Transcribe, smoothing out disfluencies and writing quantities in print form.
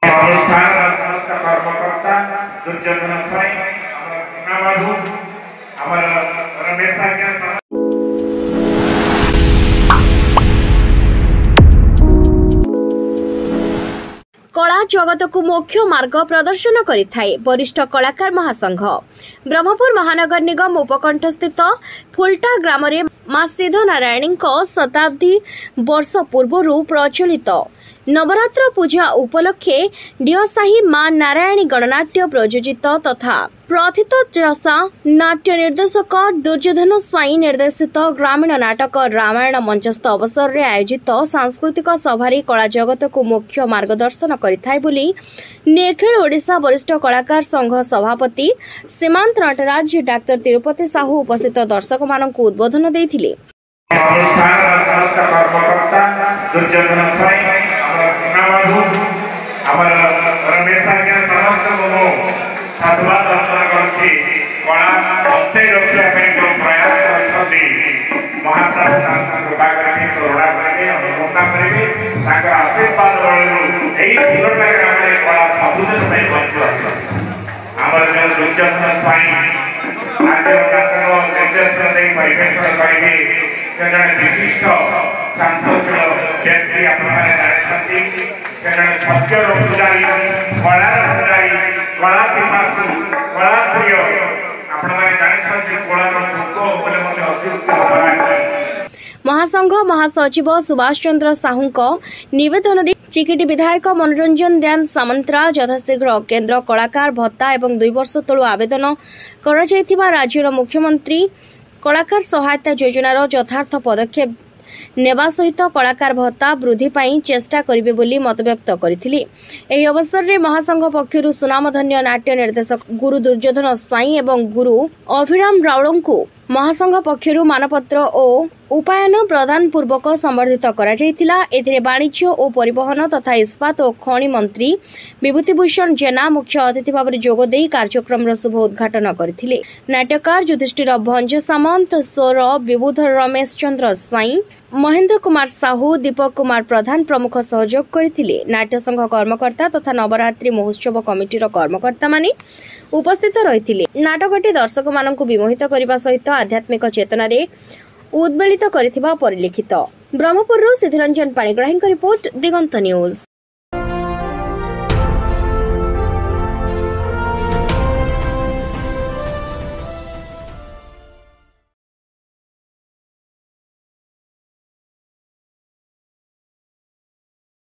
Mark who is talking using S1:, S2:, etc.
S1: अनुष्ठान समस्त कर्मकर्ता दुर्योधन स्वाई हमर सीमा बाबू हमर रमेश आज्ञा
S2: कला जगत को मुख्य मार्ग प्रदर्शन करिथाए वरिष्ठ कलाकार महासंघ। ब्रह्मपुर महानगर निगम उपकंठ स्थित फुलटा ग्राम रे मां सिद्ध नारायणी शताब्दी वर्ष पूर्व प्रचलित नवरात्र पूजा उपलक्षे डिहसाही मां नारायणी गणनाट्य प्रयोजित तथा प्रथित चषा नाट्य निर्देशक दुर्योधन स्वाई निर्देशित ग्रामीण नाटक रामायण मंचस्थ अवसर रे आयोजित सांस्कृतिक सभारी कला जगत को मुख्य मार्गदर्शन करिथाय बोली नेखेल ओडिशा वरिष्ठ कलाकार संघ सभापति सीमांत नटराज डाक्टर तिरुपति साहू उपस्थित दर्शक मानक उद्बोधन देथिले।
S1: अनुष्ठान समस्त कर्मकर्ता दुर्योधन स्वाई हमर सीमा बाबू हमर रमेश आज्ञा समस्त को साधुवाद अर्पण करछि। कला बचाई रखिया पे जो प्रयास करछथि महाप्रभु तांका कृपा करके करुणा करके अनुकंपा करके तांकर आशीर्वाद बळु एई तिलोटा ग्राम रे कला सबुदिन पे बंचो हमर जो दुर्योधन स्वाई आज तांकर निर्देशन दे परिवेषण करिवे से जन विशिष्ट शांतशील व्यक्ति आपने जानी से जन सत्य पुजारी कला पुजारी कला पिपासु कला प्रिय आपने जानी कला सुख बोले मते अतिरिक्त
S2: महासंघ महासचिव सुभाष चंद्र साहू निवेदन रे चिकिटी विधायक मनोरंजन ध्यान सामंतराज यथाशीघ्र केन्द्र कलाकार भत्ता एवं 2 वर्ष तलु आवेदन करा जायथिबा राज्यर मुख्यमंत्री कलाकार सहायता योजनार यथार्थ पदक्षेप नेबा सहित कलाकार भत्ता वृद्धि पाई चेष्टा करिवे बोली मतव्यक्त करथिले। एही अवसर रे महासंघ पक्षरु सुनामधन्य नाट्य निर्देशक गुरु दुर्योधन स्वाई एवं गुरु अभिराम रावळଙ୍କୁ महासंघ पक्षरु मानपत्र और उपायन प्रदान पूर्वक संबर्धित करा जायतिला। एथिरे वाणिज्य और परिवहन तथा इस्पात और खनि मंत्री विभूतिभूषण जेना मुख्य अतिथि भाव में जोग देई कार्यक्रम शुभ उद्घाटन करथिले। नाट्यकार युधिष्ठिर भंज सामंत स्वर विबुध रमेश चंद्र स्वाई महेंद्र कुमार साहू दीपक कुमार प्रधान प्रमुख सहयोग करथिले। नाट्य संघ कर्मकर्ता तथा नवरात्रि महोत्सव कमिटीर कर्मकर्ता माने उपस्थित रहिथिले। नाटकटी दर्शक मानकु विमोहित करबा सहित आध्यात्मिक चेतना रे उद्वेलित करथिबा परिलिखित। ब्रह्मपुरରୁ सिद्धिरंजन पाणिग्राहीଙ୍କ रिपोर्ट दिगंत न्यूज।